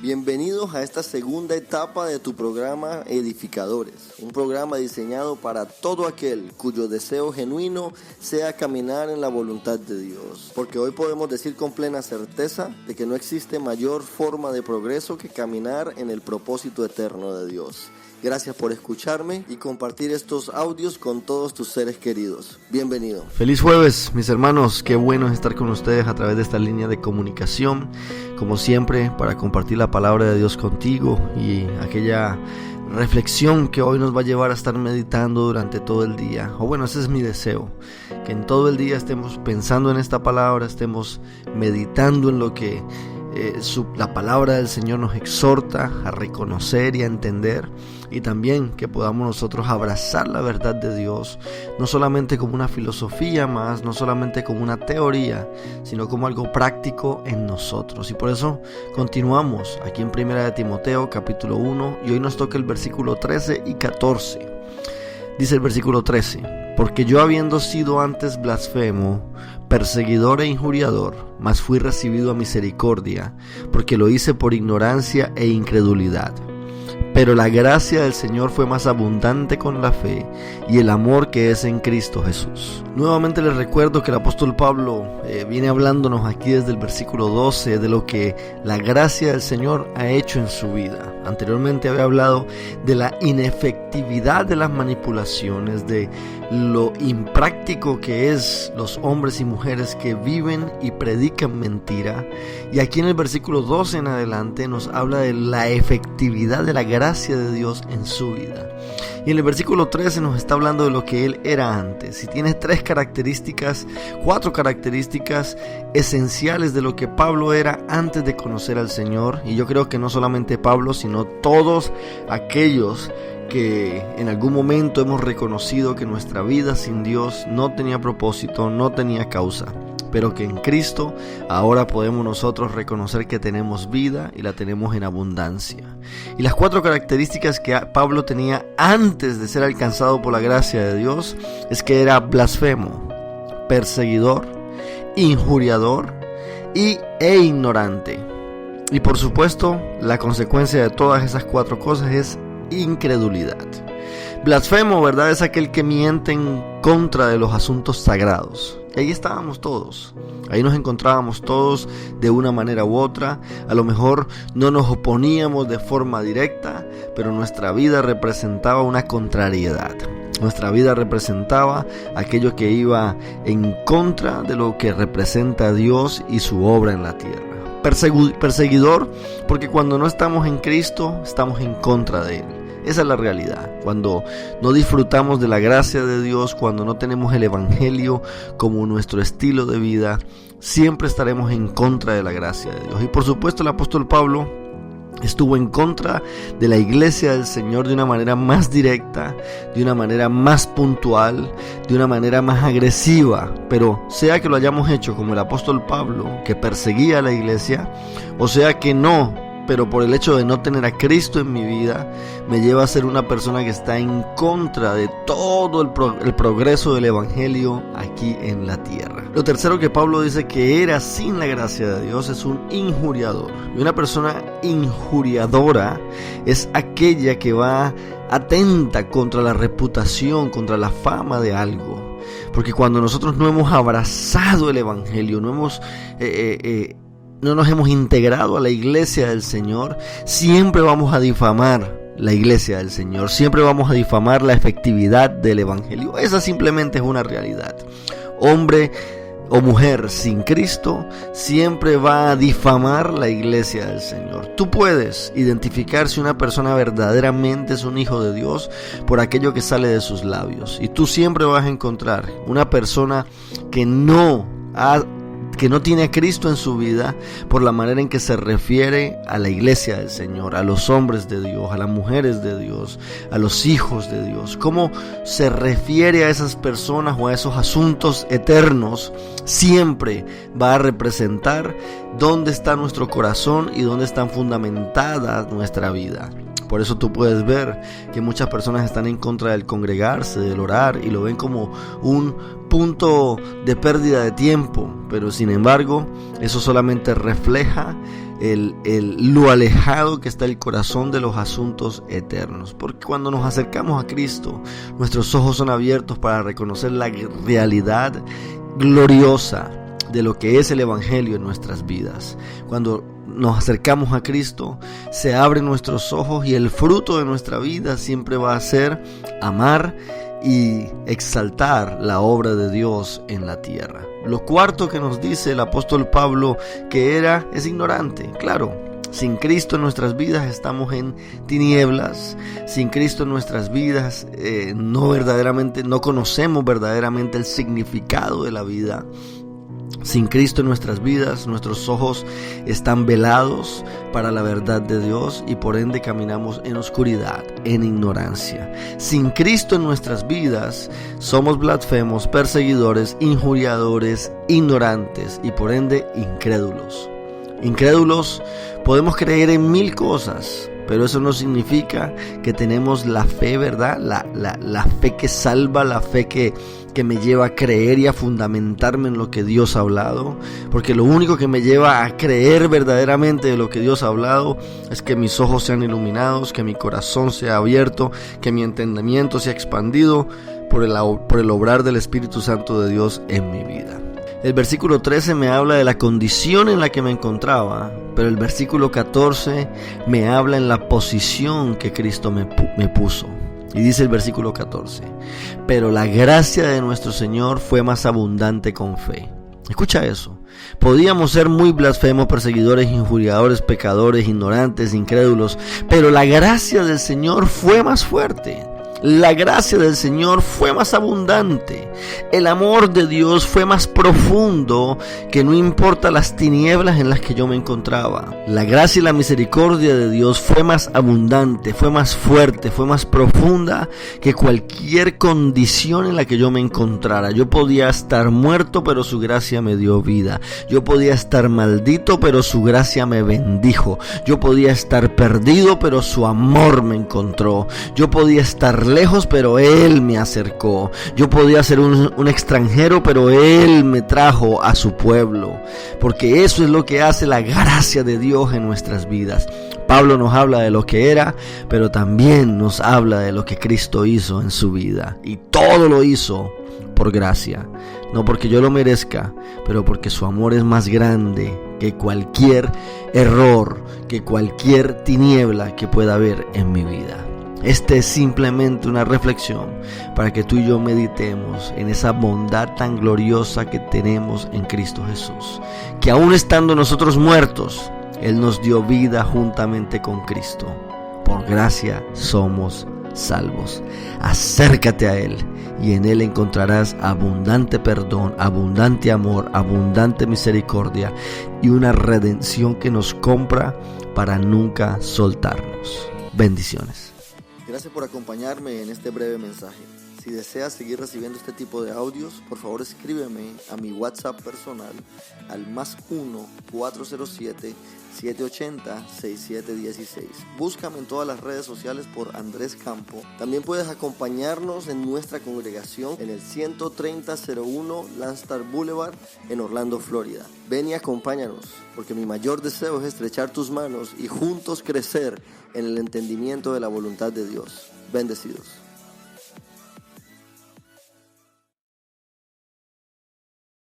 Bienvenidos a esta segunda etapa de tu programa Edificadores, un programa diseñado para todo aquel cuyo deseo genuino sea caminar en la voluntad de Dios, porque hoy podemos decir con plena certeza de que no existe mayor forma de progreso que caminar en el propósito eterno de Dios. Gracias por escucharme y compartir estos audios con todos tus seres queridos. Bienvenido. Feliz jueves, mis hermanos. Qué bueno es estar con ustedes a través de esta línea de comunicación. Como siempre, para compartir la palabra de Dios contigo y aquella reflexión que hoy nos va a llevar a estar meditando durante todo el día. O bueno, ese es mi deseo, que en todo el día estemos pensando en esta palabra, estemos meditando en lo que la palabra del Señor nos exhorta a reconocer y a entender, y también que podamos nosotros abrazar la verdad de Dios, no solamente como una filosofía más, no solamente como una teoría, sino como algo práctico en nosotros. Y por eso continuamos aquí en Primera de Timoteo capítulo 1, y hoy nos toca el versículo 13 y 14. Dice el versículo 13: porque yo, habiendo sido antes blasfemo, perseguidor e injuriador, mas fui recibido a misericordia, porque lo hice por ignorancia e incredulidad. Pero la gracia del Señor fue más abundante con la fe y el amor que es en Cristo Jesús. Nuevamente les recuerdo que el apóstol Pablo viene hablándonos aquí desde el versículo 12 de lo que la gracia del Señor ha hecho en su vida. Anteriormente había hablado de la inefectividad de las manipulaciones, de lo impráctico que es los hombres y mujeres que viven y predican mentira. Y aquí en el versículo 12 en adelante nos habla de la efectividad de la gracia de Dios en su vida. Y en el versículo 13 nos está hablando de lo que él era antes. Y tiene cuatro características esenciales de lo que Pablo era antes de conocer al Señor. Y yo creo que no solamente Pablo, sino todos aquellos que en algún momento hemos reconocido que nuestra vida sin Dios no tenía propósito, no tenía causa, pero que en Cristo ahora podemos nosotros reconocer que tenemos vida y la tenemos en abundancia. Y las cuatro características que Pablo tenía antes de ser alcanzado por la gracia de Dios es que era blasfemo, perseguidor, injuriador e ignorante. Y por supuesto, la consecuencia de todas esas cuatro cosas es incredulidad. Blasfemo, ¿verdad? Es aquel que miente en contra de los asuntos sagrados. Y ahí estábamos todos. Ahí nos encontrábamos todos de una manera u otra. A lo mejor no nos oponíamos de forma directa, pero nuestra vida representaba una contrariedad. Nuestra vida representaba aquello que iba en contra de lo que representa Dios y su obra en la tierra. Perseguidor, porque cuando no estamos en Cristo, estamos en contra de Él. Esa es la realidad. Cuando no disfrutamos de la gracia de Dios, cuando no tenemos el Evangelio como nuestro estilo de vida, siempre estaremos en contra de la gracia de Dios. Y por supuesto el apóstol Pablo estuvo en contra de la iglesia del Señor de una manera más directa, de una manera más puntual, de una manera más agresiva. Pero sea que lo hayamos hecho como el apóstol Pablo, que perseguía a la iglesia, o sea que no, pero por el hecho de no tener a Cristo en mi vida, me lleva a ser una persona que está en contra de todo el progreso del Evangelio aquí en la tierra. Lo tercero que Pablo dice que era sin la gracia de Dios es un injuriador. Y una persona injuriadora es aquella que va atenta contra la reputación, contra la fama de algo. Porque cuando nosotros no hemos abrazado el Evangelio, no nos hemos integrado a la iglesia del Señor, siempre vamos a difamar la iglesia del Señor, siempre vamos a difamar la efectividad del Evangelio. Esa simplemente es una realidad. Hombre o mujer sin Cristo siempre va a difamar la iglesia del Señor. Tú puedes identificar si una persona verdaderamente es un hijo de Dios por aquello que sale de sus labios, y tú siempre vas a encontrar una persona que no tiene a Cristo en su vida por la manera en que se refiere a la iglesia del Señor, a los hombres de Dios, a las mujeres de Dios, a los hijos de Dios. Cómo se refiere a esas personas o a esos asuntos eternos siempre va a representar dónde está nuestro corazón y dónde está fundamentada nuestra vida. Por eso tú puedes ver que muchas personas están en contra del congregarse, del orar, y lo ven como un punto de pérdida de tiempo. Pero sin embargo, eso solamente refleja lo alejado que está el corazón de los asuntos eternos. Porque cuando nos acercamos a Cristo, nuestros ojos son abiertos para reconocer la realidad gloriosa de lo que es el Evangelio en nuestras vidas. Cuando nos acercamos a Cristo, se abren nuestros ojos y el fruto de nuestra vida siempre va a ser amar y exaltar la obra de Dios en la tierra. Lo cuarto que nos dice el apóstol Pablo que es ignorante. Claro, sin Cristo en nuestras vidas estamos en tinieblas. Sin Cristo en nuestras vidas no conocemos verdaderamente el significado de la vida. Sin Cristo en nuestras vidas, nuestros ojos están velados para la verdad de Dios y por ende caminamos en oscuridad, en ignorancia. Sin Cristo en nuestras vidas, somos blasfemos, perseguidores, injuriadores, ignorantes y por ende incrédulos. Incrédulos, podemos creer en mil cosas, pero eso no significa que tenemos la fe, ¿verdad? La fe que salva, la fe que me lleva a creer y a fundamentarme en lo que Dios ha hablado. Porque lo único que me lleva a creer verdaderamente de lo que Dios ha hablado es que mis ojos sean iluminados, que mi corazón sea abierto, que mi entendimiento sea expandido por el obrar del Espíritu Santo de Dios en mi vida. El versículo 13 me habla de la condición en la que me encontraba, pero el versículo 14 me habla en la posición que Cristo me puso. Y dice el versículo 14, pero la gracia de nuestro Señor fue más abundante con fe. Escucha eso. Podíamos ser muy blasfemos, perseguidores, injuriadores, pecadores, ignorantes, incrédulos, pero la gracia del Señor fue más fuerte. La gracia del Señor fue más abundante. El amor de Dios fue más profundo, que no importa las tinieblas en las que yo me encontraba. La gracia y la misericordia de Dios fue más abundante, fue más fuerte, fue más profunda que cualquier condición en la que yo me encontrara. Yo podía estar muerto, pero su gracia me dio vida. Yo podía estar maldito, pero su gracia me bendijo. Yo podía estar perdido, pero su amor me encontró. Yo podía estar lejos, pero Él me acercó. Yo podía ser un extranjero, pero Él me trajo a su pueblo. Porque eso es lo que hace la gracia de Dios en nuestras vidas. Pablo nos habla de lo que era, pero también nos habla de lo que Cristo hizo en su vida. Y todo lo hizo por gracia. No porque yo lo merezca, pero porque su amor es más grande que cualquier error, que cualquier tiniebla que pueda haber en mi vida. Este es simplemente una reflexión para que tú y yo meditemos en esa bondad tan gloriosa que tenemos en Cristo Jesús. Que aún estando nosotros muertos, Él nos dio vida juntamente con Cristo. Por gracia somos salvos. Acércate a Él y en Él encontrarás abundante perdón, abundante amor, abundante misericordia y una redención que nos compra para nunca soltarnos. Bendiciones. Gracias por acompañarme en este breve mensaje. Si deseas seguir recibiendo este tipo de audios, por favor escríbeme a mi WhatsApp personal al +1 407 780 6716. Búscame en todas las redes sociales por Andrés Campo. También puedes acompañarnos en nuestra congregación en el 13001 Landstar Boulevard en Orlando, Florida. Ven y acompáñanos, porque mi mayor deseo es estrechar tus manos y juntos crecer en el entendimiento de la voluntad de Dios. Bendecidos.